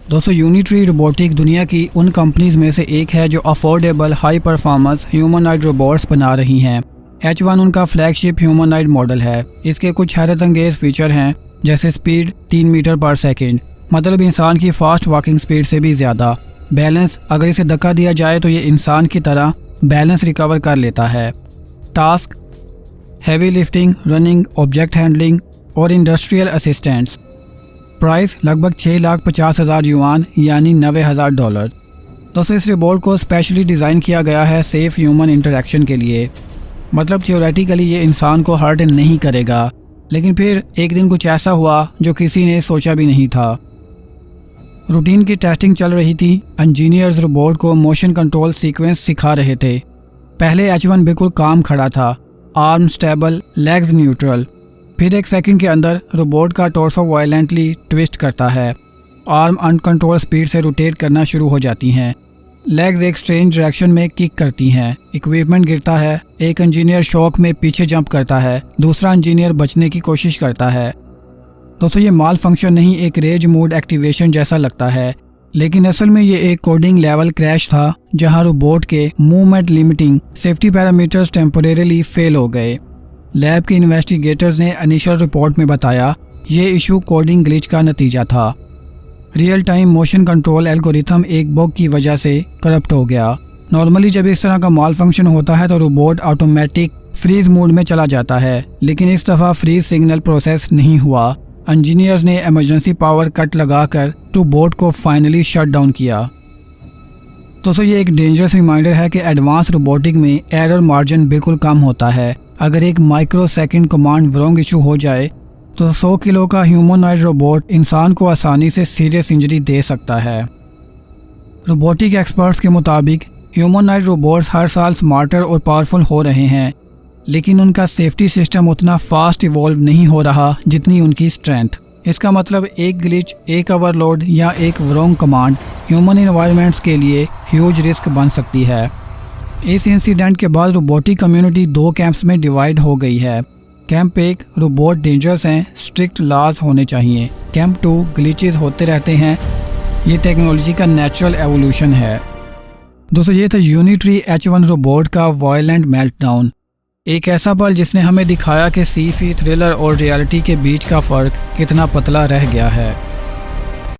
दोस्तों unitary robotic दुनिया की उन कंपनीज में से एक है जो affordable high performance humanoid robots बना रही हैं। H1 उनका फ्लैगशिप ह्यूमनॉइड मॉडल है। इसके कुछ हैरत अंगेज फीचर हैं, जैसे स्पीड 3 मीटर पर सेकंड, मतलब इंसान की फास्ट वॉकिंग स्पीड से भी ज़्यादा। बैलेंस, अगर इसे धक्का दिया जाए तो ये इंसान की तरह बैलेंस रिकवर कर लेता है। Task, heavy lifting, running, object handling और इंडस्ट्रियल असिस्टेंट्स। प्राइस लगभग 6,50,000 युआन यानी $90,000। दोस्तों इस रोबोट को स्पेशली डिज़ाइन किया गया है सेफ ह्यूमन इंटरेक्शन के लिए। मतलब थियोरेटिकली ये इंसान को हर्ट नहीं करेगा, लेकिन फिर एक दिन कुछ ऐसा हुआ जो किसी ने सोचा भी नहीं था। रूटीन की टेस्टिंग चल रही थी। इंजीनियर्स रोबोट को मोशन कंट्रोल सीक्वेंस सिखा रहे थे। पहले H1 बिल्कुल काम खड़ा था, आर्म स्टेबल, लेग्स न्यूट्रल। फिर एक सेकंड के अंदर रोबोट का टॉर्सो वायलेंटली ट्विस्ट करता है। आर्म अनकंट्रोल स्पीड से रोटेट करना शुरू हो जाती हैं। लेग्स एक स्ट्रेंज डायरेक्शन में किक करती हैं। इक्विपमेंट गिरता है। एक इंजीनियर शॉक में पीछे जंप करता है, दूसरा इंजीनियर बचने की कोशिश करता है। दोस्तों ये माल फंक्शन नहीं, एक रेज मोड एक्टिवेशन जैसा लगता है, लेकिन असल में ये एक कोडिंग लेवल क्रैश था जहां रोबोट के movement limiting safety parameters temporarily fail हो गए। लैब के इन्वेस्टिगेटर्स ने इनिशियल रिपोर्ट में बताया ये इशू कोडिंग ग्लिच का नतीजा था। Real time motion control algorithm एक बग की वजह से करप्ट हो गया। नॉर्मली जब इस तरह का माल फंक्शन होता है तो रोबोट ऑटोमेटिक फ्रीज मोड में चला जाता है, लेकिन इस दफ़ा फ्रीज सिग्नल प्रोसेस नहीं हुआ। इंजीनियर्स ने इमरजेंसी पावर कट लगाकर रोबोट को फाइनली शट डाउन किया। दोस्तों ये एक डेंजरस रिमाइंडर है कि एडवांस रोबोटिक में एरर मार्जिन बिल्कुल कम होता है। अगर एक micro second command wrong issue हो जाए तो 100 किलो का ह्यूमनॉइड रोबोट इंसान को आसानी से सीरियस इंजरी दे सकता है। रोबोटिक एक्सपर्ट्स के मुताबिक ह्यूमनॉइड रोबोट्स हर साल स्मार्टर और पावरफुल हो रहे हैं, लेकिन उनका सेफ्टी सिस्टम उतना फास्ट इवॉल्व नहीं हो रहा जितनी उनकी स्ट्रेंथ। इसका मतलब एक ग्लिच, एक ओवरलोड या एक रॉन्ग कमांड ह्यूमन एनवायरनमेंट्स के लिए ह्यूज रिस्क बन सकती है। इस इंसिडेंट के बाद रोबोटिक कम्युनिटी 2 कैंप्स में डिवाइड हो गई है। कैंप 1 रोबोट डेंजरस हैं, स्ट्रिक्ट लॉज होने चाहिए। कैंप 2 ग्लिचेस होते रहते हैं, ये टेक्नोलॉजी का नेचुरल एवोल्यूशन है। दोस्तों ये था यूनिट्री H1 रोबोट का वायलेंट मेल्टडाउन। एक ऐसा पल जिसने हमें दिखाया कि सी-फी थ्रिलर और रियलिटी के बीच का फ़र्क कितना पतला रह गया है।